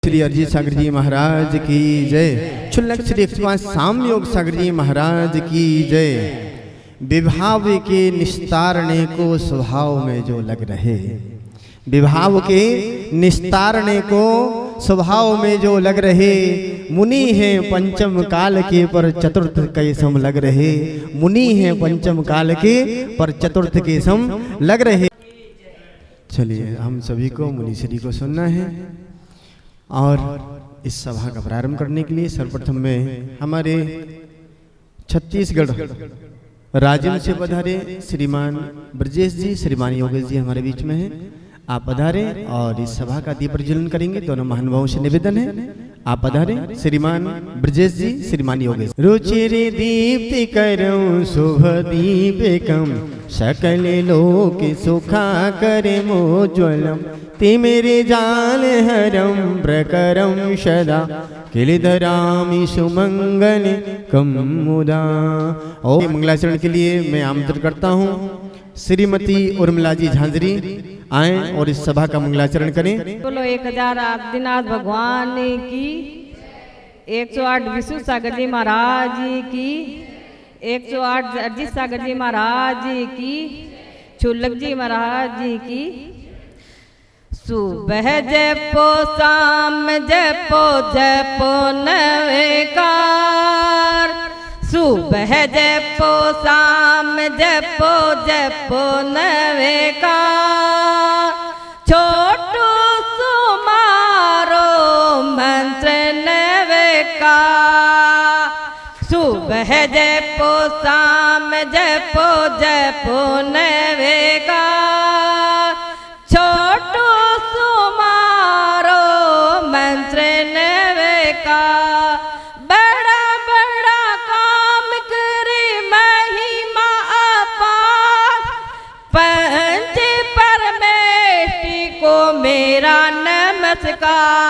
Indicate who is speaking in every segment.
Speaker 1: श्री अरजीत सागर जी महाराज की जय। क्षुल्लक श्री 105 साम योग सागर जी महाराज की जय। विभाव के निस्तारने को स्वभाव में जो लग रहे, विभाव के निस्तारने को स्वभाव में जो लग रहे, मुनि है पंचम काल के पर चतुर्थ के सम लग रहे, मुनि है पंचम काल के पर चतुर्थ के सम लग रहे। चलिए हम सभी को मुनि श्री को सुनना है और इस सभा का प्रारंभ करने के लिए सर्वप्रथम में हमारे छत्तीसगढ़ राज्य से पधारे श्रीमान ब्रजेश जी, श्रीमान योगेश जी हमारे बीच में हैं। आप पधारे और इस सभा का दीप प्रज्वलन करेंगे। दोनों महानुभावों से निवेदन है, आप पधारे श्रीमान ब्रजेश जी, श्रीमान योगेश। रुचिरे दीप्ति करऊं शुभ दीपकम, सकल लोक सुखा करे मोज्वलम, ते मेरे जाल हरम प्रकरम सदा, किलिधरामि सुमंगल कम मुदा। और मंगलाचरण के लिए मैं आमंत्रित करता हूँ श्रीमती उर्मिला जी झांझरी आए और इस सभा का मंगलाचरण करें।
Speaker 2: बोलो 1000 आदिनाथ भगवान की, 108 विष्णु सागर जी महाराज की, 108 अरजीत सागर जी महाराज की, क्षुल्लक जी महाराज जी की। सुबह जपो शाम जपो जपो नवेकार, सुबह जपो शाम जपो जपो नवेकार, छोटू सुमारो मंत्र नवेकार। सुबह जपो शाम जपो जपो नवेकार, छोटू सुमारो मंत्र नवेकार। बड़ा बड़ा काम करे महिमा अपार, पंच परमेष्टि को मेरा नमस्कार।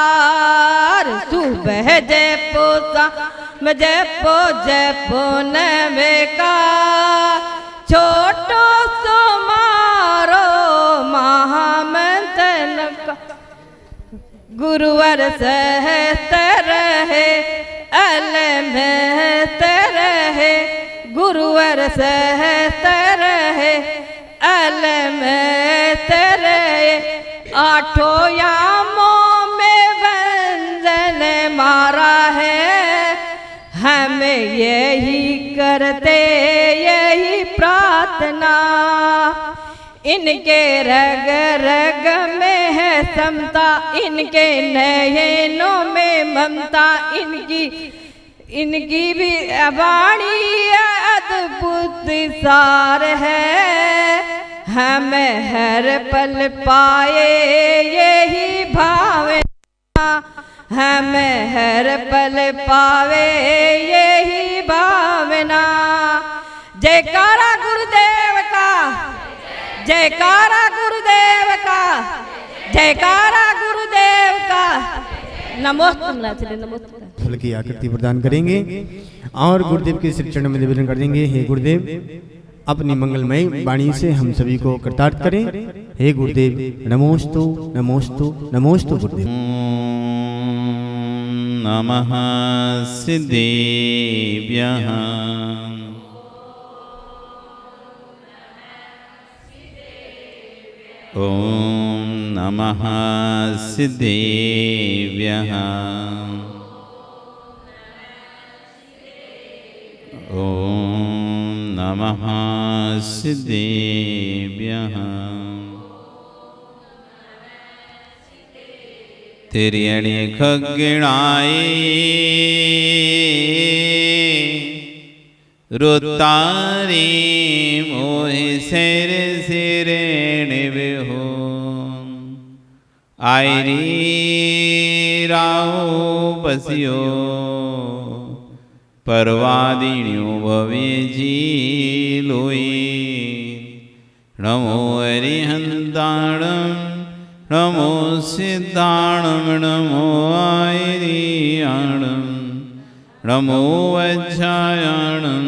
Speaker 2: सुबह जपो शाम जपो जपो नवेकार, छोटो सुमारो महामंत्र का। गुरुवर सहस्तर है अलमहतर है, गुरुवर सहस्तर है अलमहतर है। आठों यामों में व्यंजन मारा है, हमें यही करते यही प्रार्थना। इनके रग रग में है समता, इनके नयनों में ममता, इनकी भी वाणी अद्भुत सार है। हमें हर पल पाए यही भावना, हमें हर पल पावे यही भावना। जयकारा गुरुदेव का, जयकारा गुरुदेव का, जयकारा गुरुदेव का। नमोस्तुते नमोस्तुते।
Speaker 1: फल की आकृति प्रदान करेंगे और गुरुदेव के श्री चरण में निवेदन कर देंगे। हे गुरुदेव, अपनी मंगलमय वाणी से हम सभी को कृतार्थ करें। हे गुरुदेव, नमोस्तु नमोस्तु नमोस्तु गुरुदेव।
Speaker 3: नमः सिद्धेभ्यः, ओम नमः सिद्धेभ्यः, ओम नमः सिद्धेभ्यः। तेरी अड़ी खगिणाई रुतारी मोहि सिर सिरेण विहो, आयरी राहो बसियो परवादिन्यो भवे जी लोई। नमो हरिहंताणम नमो सिद्धाणम, नमो आयरियाणम, नमो वज्रायाणम,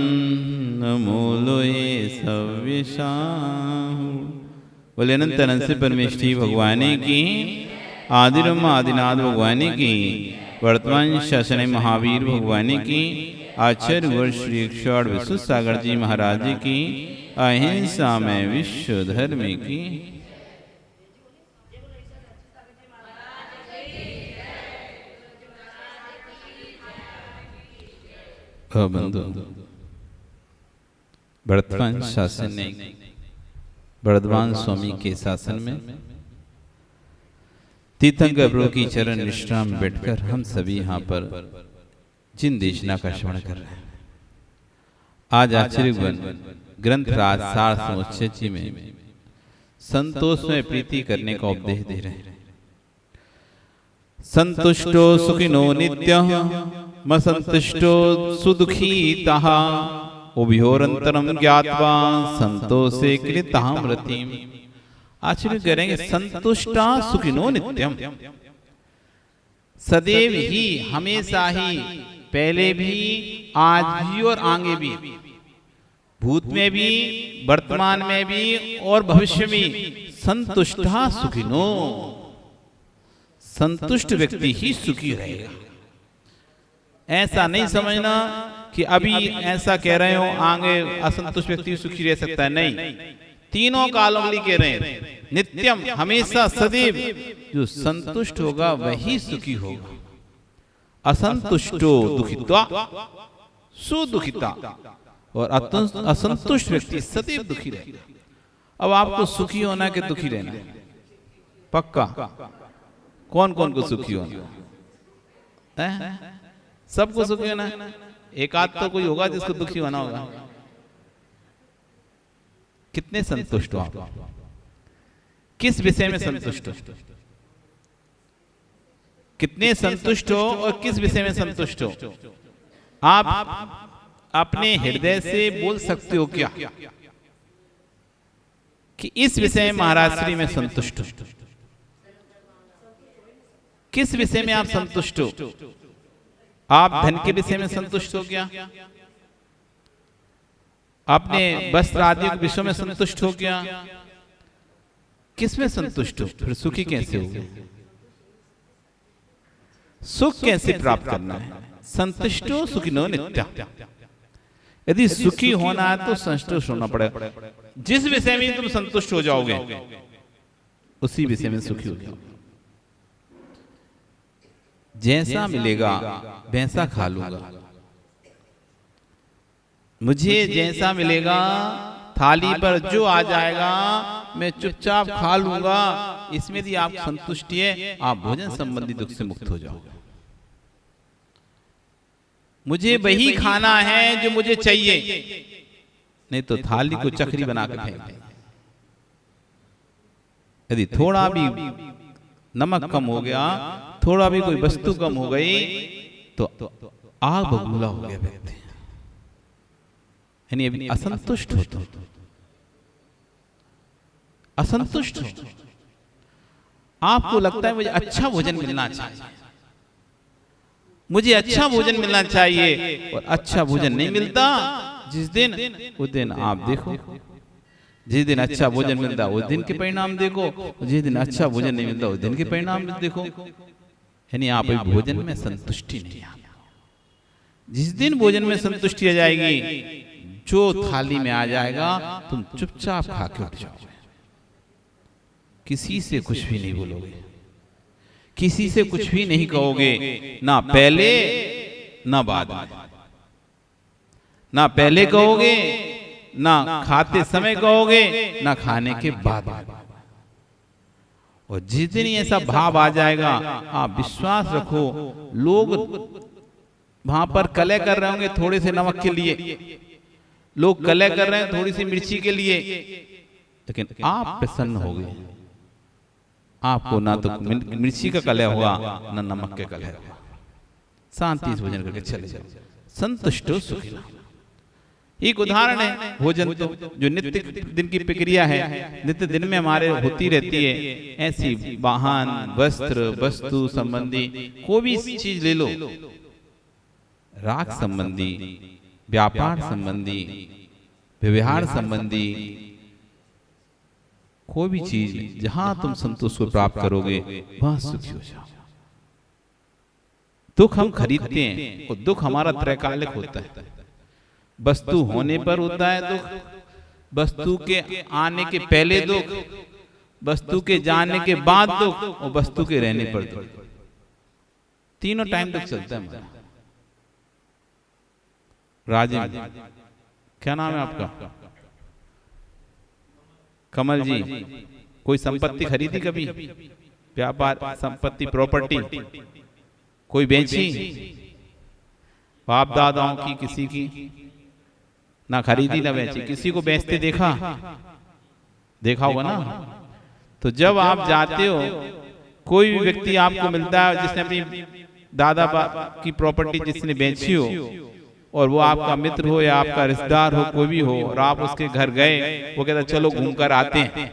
Speaker 3: नमो लोये सव्यसाहु। बोले अनंत अनंत से परमेष्ठी भगवान की। आदिरम आदिनाथ भगवान की, वर्तमान शासन महावीर भगवान की, आचार्य वर्ष श्री 108 विश्व सागर जी महाराज की, अहिंसा में विश्व धर्म की। बंधु, वर्तमान शासन ने वर्धमान स्वामी के शासन में तीर्थंकर प्रभु की चरण निष्ठा में बैठकर हम सभी यहाँ पर जिन देशना का श्रवण कर रहे हैं। आज आचार्यगण ग्रंथ राज सार समुच्चय में संतोष में प्रीति करने का उपदेश दे रहे हैं। संतुष्टो सुखिनो नित्यः मसंतुष्टो सुदुखीतः उभयोरंतरम ज्ञात्वा संतोषे कृतां रतिम्। आचार्य करेंगे संतुष्टा सुखिनो नित्यम, सदैव ही, हमेशा ही, पहले भी, आज भी और आगे भी, भूत में भी, वर्तमान में भी और भविष्य में, संतुष्टा सुखिनो, संतुष्ट व्यक्ति ही सुखी रहेगा। ऐसा नहीं समझना कि अभी ऐसा कह रहे हो आगे असंतुष्ट व्यक्ति सुखी रह सकता है, नहीं, तीनों कालों के लिए कह रहे हैं। नित्यम, हमेशा, सदैव, जो संतुष्ट होगा वही सुखी होगा। असंतुष्टो दुखित्वा सुदुखिता, और असंतुष्ट व्यक्ति सदैव दुखी रहेगा। अब आपको सुखी होना कि दुखी रहना है? पक्का? कौन कौन को सुखी होना है? सबको सुखी होना है? एक आध तो कोई होगा जिसको दुखी होना होगा। कितने संतुष्ट हो आप? किस विषय में संतुष्ट हो? कितने संतुष्ट हो और किस विषय में संतुष्ट हो? आप अपने हृदय से बोल सकते हो क्या कि इस विषय में महाराज श्री में संतुष्ट हो? किस विषय में आप संतुष्ट हो? आप धन के विषय में संतुष्ट हो क्या? अपने वस्त्र आदि के विषय में संतुष्ट हो क्या? किसमें संतुष्ट हो? फिर सुखी कैसे हो? सुख कैसे प्राप्त करना है? संतुष्टो सुखिनो नित्या। यदि सुखी होना है तो संतुष्ट होना पड़ेगा। जिस विषय में तुम संतुष्ट हो जाओगे उसी विषय में सुखी हो जाओगे। जैसा मिलेगा वैसा खा लूंगा, मुझे जैसा मिलेगा थाली पर जो आ जाएगा मैं चुपचाप खा लूंगा, इसमें यदि आप संतुष्टि है आप भोजन संबंधी दुख से मुक्त हो जाओगे। मुझे वही खाना है जो मुझे चाहिए, नहीं तो थाली को चक्री बना कर फेंक दें। यदि थोड़ा भी नमक कम हो गया, थोड़ा भी कोई वस्तु कम हो गई तो आग बबूला हो गया व्यक्ति, यानी अभी असंतुष्ट हो। तो असंतुष्ट हो, आपको लगता है मुझे अच्छा भोजन मिलना चाहिए, मुझे अच्छा भोजन मिलना चाहिए, और अच्छा भोजन नहीं मिलता जिस दिन, उस दिन आप देखो, जिस दिन अच्छा भोजन मिलता उस दिन के परिणाम देखो, जिस दिन अच्छा भोजन नहीं मिलता उस दिन के परिणाम देखो। यानी आप भोजन में संतुष्टि नहीं है। जिस दिन भोजन में संतुष्टि आ जाएगी, जो थाली में आ जाएगा तुम चुपचाप खा के उठ जाओगे, किसी से कुछ भी नहीं बोलोगे, किसी से कुछ भी नहीं कहोगे, ना पहले ना बाद में, ना पहले कहोगे, ना खाते समय कहोगे, ना खाने के बाद। और जिस दिन ऐसा भाव आ जाएगा, आप विश्वास रखो, लोग वहां पर कलह कर रहे होंगे थोड़े से नमक के लिए, लोग कलह कर रहे हैं थोड़ी सी मिर्ची के लिए, लेकिन आप प्रसन्न हो गए। आपको ना तो मिर्ची का कलह हुआ ना नमक के कलह हुआ, शांति से भोजन करके चले जाओ, संतुष्टो सुखिनो। एक उदाहरण है भोजन तो, जो नित्य दिन की प्रक्रिया है, नित्य दिन में हमारे होती रहती है। ऐसी वाहन, वस्त्र, वस्तु संबंधी कोई भी चीज ले लो, राग संबंधी, व्यापार संबंधी, व्यवहार संबंधी, कोई भी चीज जहां तुम संतोष को प्राप्त करोगे वहां सुखी हो जाओ। दुख हम खरीदते हैं और दुख हमारा त्रैकालिक होता है। वस्तु होने पर होता है दुख, वस्तु के आने के पहले दुख, वस्तु के जाने के बाद दुख और वस्तु के रहने पर दुख। तीनों टाइम दुख चलता है हमारा। राजीव, क्या नाम है आपका? कमल जी, कोई संपत्ति खरीदी कभी? व्यापार, संपत्ति, प्रॉपर्टी कोई बेची? बाप दादाओं की किसी की ना खरीदी ना बेची, किसी को बेचते देखा होगा ना। तो जब आप जाते हो, कोई भी व्यक्ति आपको मिलता है जिसने अपनी दादा बाप की प्रॉपर्टी जिसने बेची हो, और वो आपका मित्र हो या आपका रिश्तेदार हो, कोई भी हो, और आप उसके घर गए, वो कहता चलो घूम कर आते हैं,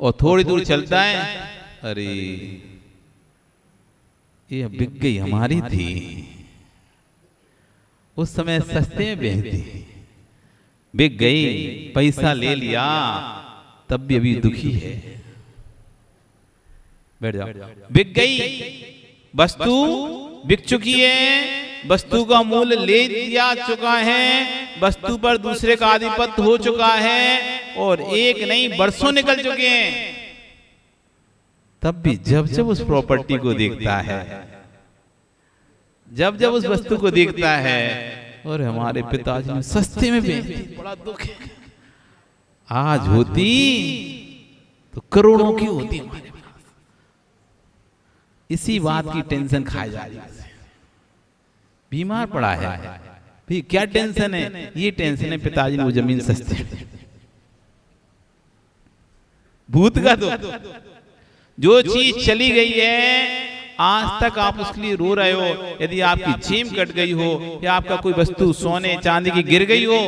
Speaker 3: और थोड़ी दूर चलता है, अरे ये बिक गई, हमारी थी, उस समय सस्ते में बेचती, बिक गई, पैसा ले लिया, तब भी अभी दुखी है। बैठ जाओ। बिक गई, वस्तु बिक चुकी है, वस्तु का मूल्य ले दिया चुका है, वस्तु पर दूसरे का आधिपत्य हो चुका है, और एक नहीं बरसों निकल चुके हैं। तब भी जब जब उस प्रॉपर्टी को देखता है, जब जब उस वस्तु को देखता है, और हमारे पिताजी ने सस्ते में बेच दी, बड़ा दुख है। आज होती तो करोड़ों की होती हमारे पास। इसी बात की टेंशन खाई जा रही है। बीमार पड़ा है भी, क्या टेंशन है? ये टेंशन है पिताजी ने वो जमीन सस्ते भूत का दुख। जो चीज चली गई है, आज तक आप उसके लिए रो रहे हो। यदि आपकी जेब कट गई हो या आपका कोई वस्तु सोने चांदी की गिर गई हो,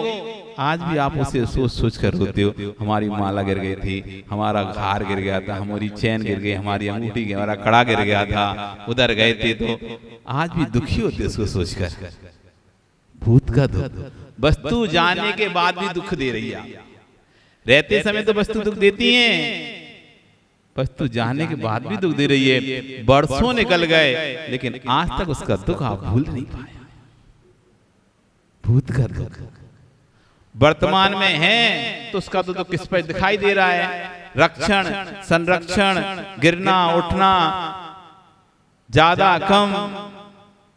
Speaker 3: आज भी आप उसे सोच सोच कर रोते हो। हमारी माला गिर गई थी, हमारा हार गिर गया था, हमारी चैन गिर गई, हमारी अंगूठी गिर, हमारा कड़ा गिर गया था, उधर गए थे, तो आज भी दुखी होते उसको सोचकर। भूत का दुख। वस्तु जाने के बाद भी दुख दे रही है। रहते समय तो वस्तु दुख देती है, वस्तु जाने के बाद भी दुख दे रही है। बरसों निकल गए, लेकिन आज तक उसका दुख आप भूल नहीं पाए। भूत का दुख वर्तमान में है तो उसका तो किस पर दिखाई दे रहा है? रक्षण, संरक्षण, गिरना उठना, ज्यादा कम,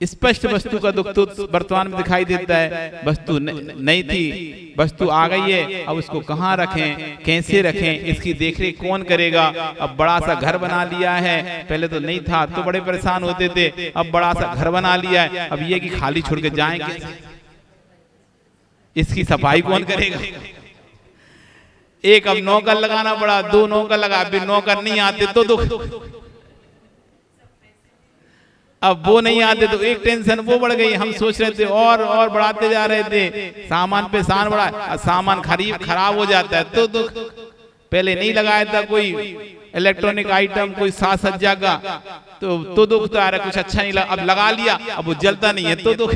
Speaker 3: स्पष्ट वस्तु का दुख तो वर्तमान में दिखाई देता है। वस्तु नहीं थी, वस्तु आ गई है, अब उसको कहाँ रखें, कैसे रखें, इसकी देखरेख कौन करेगा? अब बड़ा सा घर बना लिया है, पहले तो नहीं था तो बड़े परेशान होते थे, अब बड़ा सा घर बना लिया है, अब ये कि खाली छोड़ के जाएंगे, इसकी सफाई कौन करेगा? एक अब नौकर लगाना पड़ा, 2 नौकर लगा, फिर नौकर नहीं आते तो दुख, अब वो नहीं आते तो एक टेंशन वो बढ़ गई। हम सोच रहे थे और बढ़ाते जा रहे थे, सामान पे सामान बढ़ा, सामान खराब हो जाता है तो दुख। पहले नहीं लगाया था कोई इलेक्ट्रॉनिक आइटम, कोई साज सज्जा का, तो दुख तो आ रहा, कुछ अच्छा नहीं लगा, अब लगा लिया, अब वो जलता नहीं है तो दुख,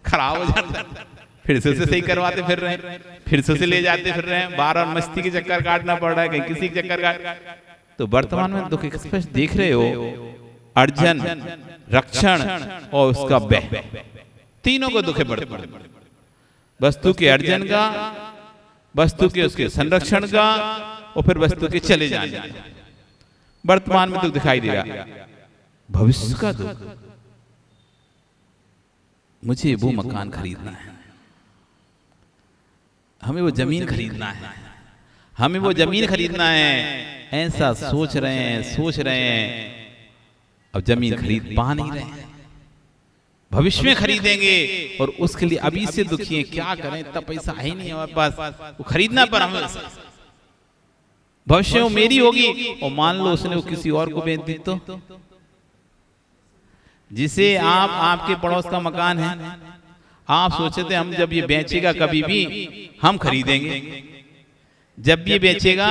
Speaker 3: खराब हो जाता है, फिर से उसे सही करवाते फिर रहे हैं, फिर से उसे ले जाते फिर रहे हैं, बार मस्ती के चक्कर काटना पड़ रहा है, कहीं किसी के चक्कर काट। तो वर्तमान में दुख स्पष्ट देख रहे हो, अर्जन, रक्षण और उसका व्यय, तीनों को दुख बढ़ पड़े। वस्तु के अर्जन का, वस्तु के उसके संरक्षण का, और फिर वस्तु के चले जाने। वर्तमान में दुख दिखाई दे रहा। भविष्य का दुख, मुझे वो मकान खरीदना है, हमें वो जमीन खरीदना है, हमें वो जमीन खरीदना है, ऐसा सोच रहे हैं, अब जमीन खरीद पा नहीं रहे हैं, भविष्य में खरीदेंगे और उसके लिए अभी से दुखी हैं। क्या करें, इतना पैसा है ही नहीं हमारे पास, वो खरीदना पर हमें भविष्य में मेरी होगी, और मान लो उसने वो किसी और को बेच दी तो, जिसे आपके पड़ोस का मकान है, आप सोचे थे हम जब ये बेचेगा कभी भी हम खरीदेंगे, जब ये बेचेगा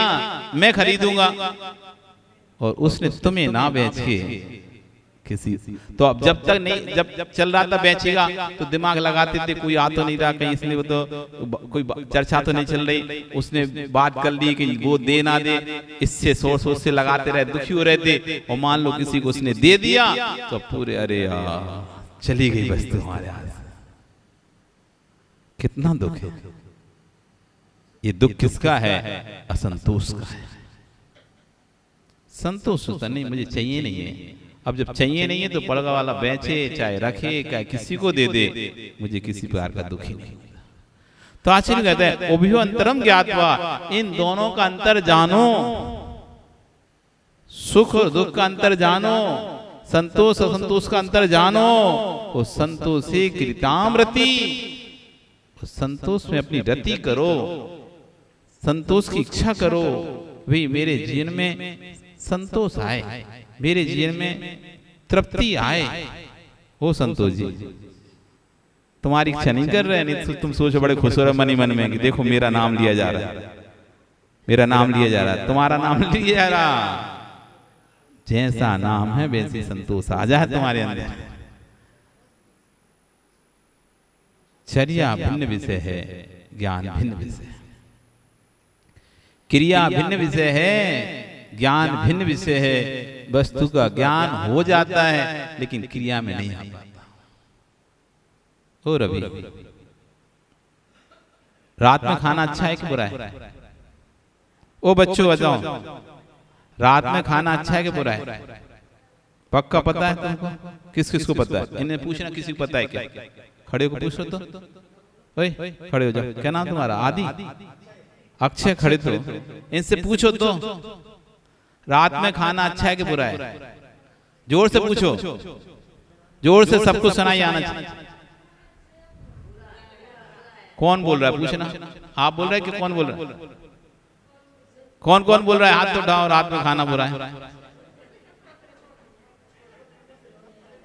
Speaker 3: मैं खरीदूंगा, और उसने तुम्हें ना बेच के किसी तो अब जब तक नहीं, जब चल रहा था बेचेगा तो दिमाग लगाते थे, कोई आ तो नहीं रहा कहीं, इसलिए वो तो कोई चर्चा तो नहीं चल रही, उसने बात कर ली कि वो दे ना दे, इससे सोच से लगाते रहे, दुखी हो रहे थे। और मान लो किसी को उसने दे दिया तो पूरे अरे यार चली गई वस्तु हमारे हाथ से, कितना दुख है। ये दुख किसका है? असंतोष का है। संतोष होता नहीं, मुझे चाहिए नहीं है। अब जब चाहिए नहीं है तो पड़गा वाला बेचे चाहे रखे चाहे किसी को दे दे, मुझे किसी प्रकार का दुख ही नहीं। तो आचार्य कहते हैं उभयो अंतरम ज्ञात्वा, इन दोनों का अंतर जानो, सुख और दुख का अंतर जानो, संतोष असंतोष का अंतर जानो। वो संतोषे कृतामृति, संतोष में अपनी रति करो, संतोष की इच्छा करो। भाई मेरे जीवन में संतोष आए, मेरे जीवन में तृप्ति आए। हो संतोष जी, तुम्हारी इच्छा नहीं कर रहे, नहीं तुम सोचो बड़े खुश हो रहे मन ही मन में कि देखो मेरा नाम लिया जा रहा है, मेरा नाम लिया जा रहा है, तुम्हारा नाम लिया जा रहा। जैसा नाम है वैसे संतोष आ जाए तुम्हारे अंदर। चर्या भिन्न विषय है, ज्ञान भिन्न विषय है, क्रिया भिन्न विषय है, ज्ञान भिन्न विषय है। वस्तु का ज्ञान हो जाता है लेकिन क्रिया में नहीं आ पाता। और अभी रात में खाना अच्छा है कि बुरा है? ओ बच्चों बताओ, रात में खाना अच्छा है कि बुरा है? पक्का पता है तुमको? किस किस को पता है? इन्हें पूछना किसी को पता है क्या? खड़े को पूछो तो, ओए खड़े हो जाओ, क्या नाम तुम्हारा? आदि, अक्षय, खड़े तो इनसे पूछो तो रात में खाना अच्छा है कि बुरा है? जोर से पूछो, जोर से सबको सुनाई आना चाहिए। कौन बोल रहा है? पूछना। आप बोल रहे हैं कि कौन बोल रहा है? कौन कौन बोल रहा है? हाथ तो उठाओ, रात में खाना बुरा है।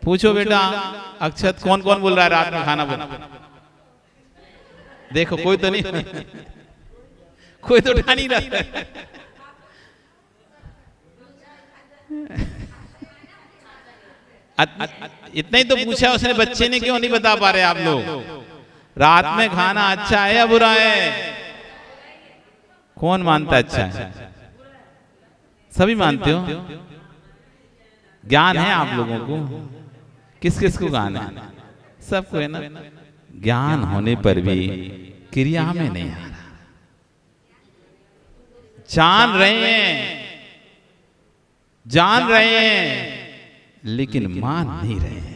Speaker 3: पूछो बेटा, अक्षत कौन कौन बोल रहा है रात में खाना बुरा? देखो कोई तो नहीं, कोई तो उठा नहीं रहा। इतना ही तो पूछा उसने, बच्चे ने, क्यों नहीं बता पा रहे आप लोग? रात में खाना अच्छा है या बुरा है? कौन मानता अच्छा है? सभी मानते हो? ज्ञान है आप लोगों को? किस किस को ज्ञान है? सबको है ना? ज्ञान होने पर भी क्रिया में नहीं आ रहा। जान रहे हैं, जान रहे हैं लेकिन मान नहीं रहे हैं।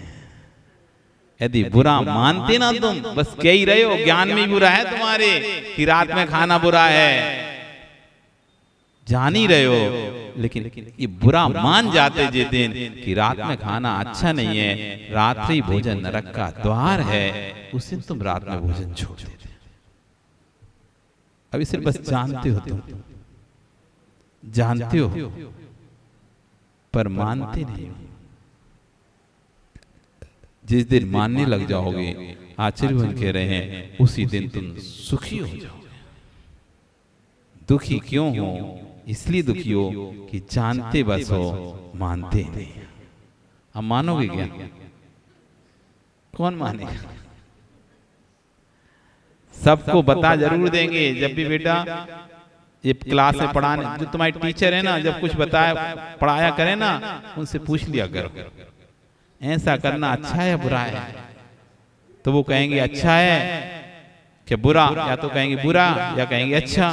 Speaker 3: यदि बुरा मानते ना तुम, बस कह ही रहे हो ज्ञान में ही बुरा है तुम्हारे कि रात में खाना बुरा है, जान ही रहे हो, लेकिन ये बुरा मान जाते जिस दिन कि रात में खाना अच्छा नहीं है, रात्रि भोजन नरक का द्वार है, उस दिन तुम रात में भोजन छोड़ देते। अभी सिर्फ बस जानते हो, तुम जानते हो पर मानते नहीं। जिस दिन मानने लग जाओगे, आचार्य कह रहे हैं, उसी दिन तुम सुखी हो जाओगे। दुखी क्यों हो? इसलिए दुखी हो कि जानते बस हो, मानते नहीं। अब मानोगे क्या? कौन मानेगा? सबको बता जरूर देंगे। जब भी बेटा ये क्लास में पढ़ाने, जो तुम्हारी टीचर है ना, जब कुछ बताया पढ़ाया करे ना, उनसे पूछ लिया करो ऐसा करना अच्छा है या बुरा है? तो वो कहेंगे अच्छा है क्या बुरा, या तो कहेंगे बुरा या कहेंगे अच्छा।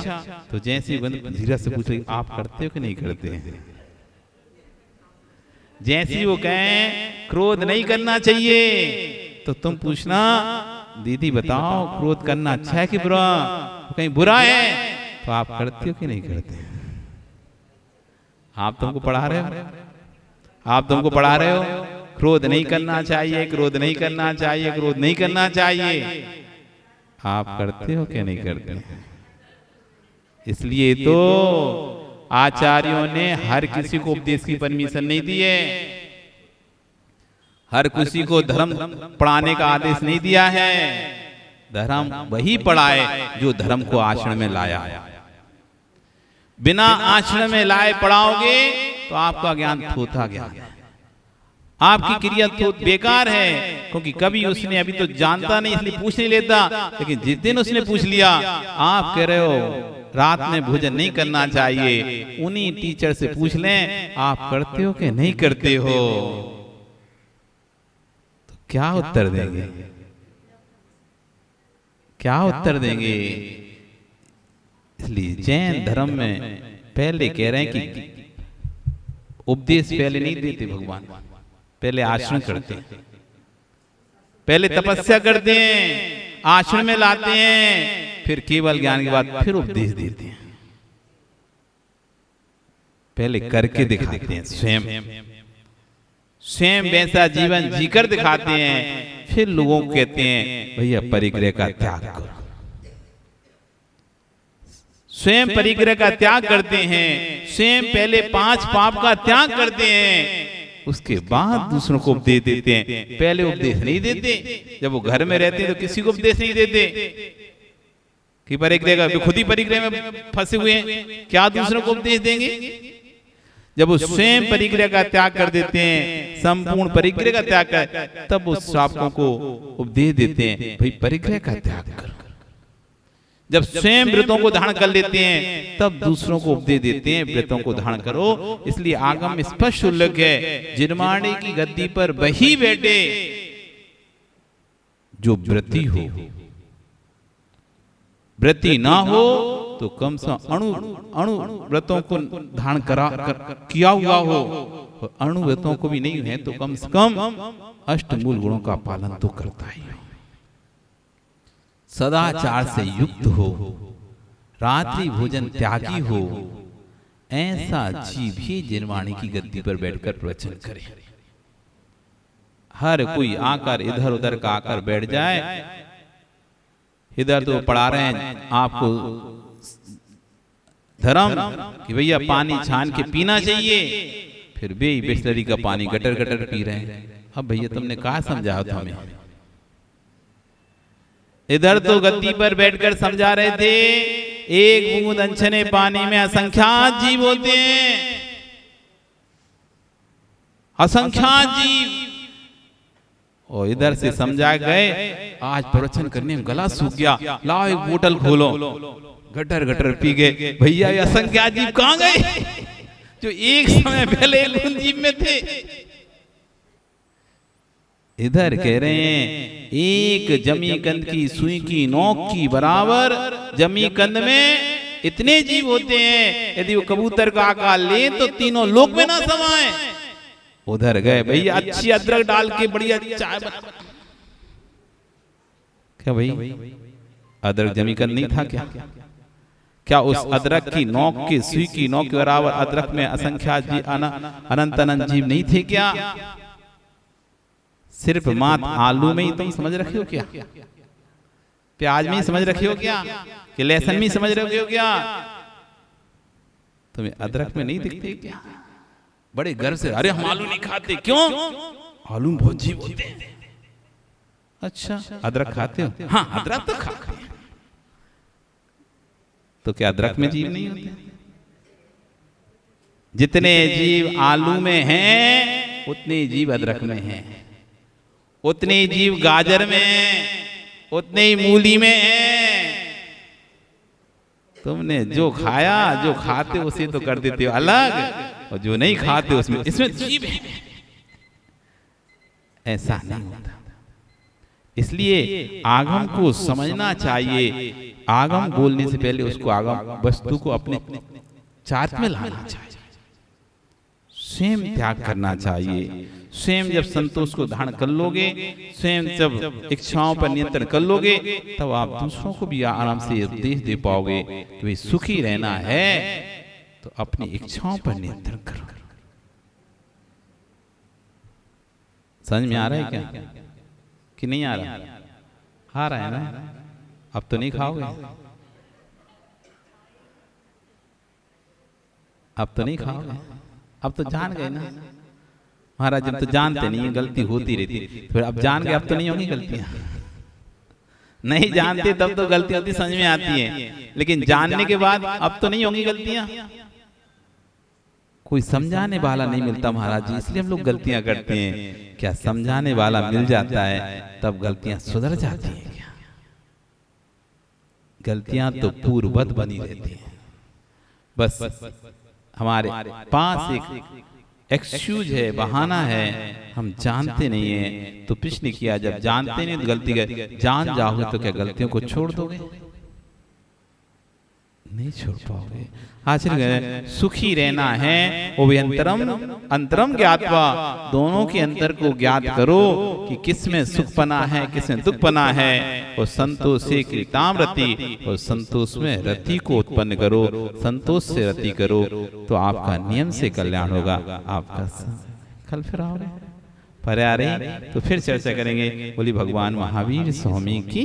Speaker 3: तो जैसे धीरे से पूछ, आप करते हो कि नहीं करते हैं? जैसे वो कहें क्रोध नहीं करना चाहिए, तो तुम पूछना दीदी बताओ क्रोध करना अच्छा है कि बुरा? कहीं बुरा है तो आप करते हो कि नहीं करते? आप तुमको पढ़ा रहे हो, आप तुमको पढ़ा रहे हो क्रोध नहीं करना चाहिए, क्रोध नहीं करना चाहिए, क्रोध नहीं करना चाहिए। आप करते हो क्या नहीं करते? इसलिए तो आचार्यों ने हर किसी को उपदेश की परमिशन नहीं दी है, हर किसी को धर्म पढ़ाने का आदेश नहीं दिया है। धर्म वही पढ़ाए जो धर्म को आचरण में लाया। बिना आचरण में लाए पढ़ाओगे तो आपका ज्ञान थोथा ज्ञान है। आपकी क्रिया तो बेकार है, क्योंकि कभी उसने अभी तो जानता नहीं इसलिए पूछ नहीं लेता, लेकिन जिस दिन उसने पूछ लिया, आप कह रहे हो रात में भोजन नहीं करना चाहिए, उन्हीं टीचर से पूछ लें आप करते हो कि नहीं करते हो, तो क्या उत्तर देंगे? क्या उत्तर देंगे? इसलिए जैन धर्म में पहले कह रहे हैं कि उपदेश पहले नहीं देते भगवान, पहले आचरण करते हैं, पहले तपस्या करते हैं, आचरण में लाते हैं, फिर केवल ज्ञान के बाद फिर उपदेश देते हैं। पहले करके दिखाते हैं, स्वयं वैसा जीवन जीकर दिखाते हैं, फिर लोगों को कहते हैं भैया परिग्रह का त्याग करो। स्वयं परिग्रह का त्याग करते हैं, स्वयं पहले 5 पाप का त्याग करते हैं, उसके बाद दूसरों को उपदेश देते हैं। पहले उपदेश नहीं देते, जब वो घर में रहते हैं तो किसी को उपदेश नहीं देते कि परिग्रह का, खुद ही परिग्रह में फंसे हुए हैं, क्या दूसरों को उपदेश देंगे? जब वो स्वयं परिग्रह का त्याग कर देते हैं, संपूर्ण परिग्रह का त्याग कर, तब उस श्रावकों को उपदेश देते हैं भाई परिग्रह का त्याग करो। जब स्वयं व्रतों को धारण कर लेते हैं, तब दूसरों को उपदेश देते हैं व्रतों को धारण करो। इसलिए आगम में स्पष्ट उल्लेख है, जिनमाड़े की गद्दी पर वही बैठे जो व्रती हो, व्रती ना हो तो कम से अणु व्रतों को धारण किया हुआ हो, और अणु व्रतों को भी नहीं है तो कम से कम अष्टमूल गुणों का पालन तो करता ही हो, सदाचार से युक्त हो, रात्रि भोजन त्यागी हो, ऐसा जीव ही जिनवाणी की गद्दी पर बैठकर प्रवचन करे। हर कोई आकर इधर उधर का आकर बैठ जाए, इधर तो पढ़ा रहे हैं आपको धर्म कि भैया पानी छान के पीना चाहिए, फिर भी बिस्लरी का पानी गटर गटर पी रहे हैं। अब भैया तुमने कहा समझाया था हमें? इधर तो गद्दी पर बैठकर समझा रहे थे एक बूंद अनछने पानी में असंख्यात जीव होते हैं, असंख्यात जीव, और इधर से समझा गए आज प्रवचन करने में गला सूख गया, लाओ एक बोतल खोलो, गटर गटर पी गए। भैया ये असंख्यात जीव कहां गए जो एक समय पहले एक जीव में थे? इधर कह रहे हैं एक जमीकंद की सुई की नोक की बराबर जमीकंद में इतने जीव होते हैं, यदि वो कबूतर का आकार ले तो तीनों लोक में ना समाए। उधर गए भैया अच्छी अदरक डाल के बढ़िया चाय बना। क्या भाई अदरक जमीकंद नहीं था क्या? क्या उस अदरक की नोक की सुई की नोक के बराबर अदरक में असंख्यात जीव अनंत अनंत जीव नहीं थे क्या? सिर्फ मात्र आलू में ही तुम समझ रखे हो क्या? प्याज में ही समझ रखे हो क्या? कि लहसुन में ही समझ रखे हो क्या? तुम्हें अदरक में नहीं दिखते क्या? बड़े गर्व से अरे हम आलू नहीं खाते, क्यों? आलू में बहुत जीव होते हैं। अच्छा अदरक खाते हो? हाँ अदरक तो खाते हैं। तो क्या अदरक में जीव नहीं होते? जितने जीव आलू में हैं उतने जीव अदरक में हैं, उतने जीव गाजर में हैं, उतने ही मूली में हैं। तुमने जो खाया जो खाते उसे तो कर देते हो अलग, और जो नहीं खाते उसमें इसमें जीव है। ऐसा नहीं होता। इसलिए आगम को समझना चाहिए। आगम बोलने से पहले उसको आगम वस्तु को अपने चार्ज में लाना चाहिए, स्वयं त्याग करना चाहिए। स्वयं जब संतोष को धारण कर लोगे, स्वयं जब इच्छाओं पर नियंत्रण कर लोगे, तब आप दूसरों को भी आराम से उपदेश दे पाओगे कि भाई सुखी रहना है तो अपनी इच्छाओं पर नियंत्रण करो। समझ में आ रहा है क्या कि नहीं आ रहा? आ रहा है ना? अब तो नहीं खाओगे? अब तो नहीं खाओगे? अब तो जान गए ना महाराज, जब तो जानते नहीं है गलती होती रहती, फिर अब जान गए अब तो नहीं होगी गलतियां। नहीं जानते तब तो गलती होती समझ में आती है, लेकिन जानने के बाद अब तो नहीं होगी गलतियां। कोई समझाने वाला नहीं मिलता महाराज जी, इसलिए हम लोग गलतियां करते हैं। क्या समझाने वाला मिल जाता है तब गलतियां सुधर जाती हैं क्या? गलतियां तो पूर्ववत बनी रहती हैं। बस हमारे पास एक एक्सक्यूज है, बहाना है, हम जानते नहीं है। तो पिछले किया, जब जानते नहीं तो गलती कर, जान जाओगे तो क्या गलतियों को छोड़ दोगे? नहीं छोड़ पाओगे। आखिर सुखी रहना है वो भी अंतरम ज्ञात्वा, दोनों के अंतर को ज्ञात करो कि किस में सुख पना है, किस में दुख पना है। और संतोष से कृताम रति, और संतोष में रति को उत्पन्न करो, संतोष से रति करो, तो आपका नियम से कल्याण होगा। आपका कल फिर आओगे पर आ रही तो फिर चर्चा करेंगे। बोली भगवान महावीर स्वामी की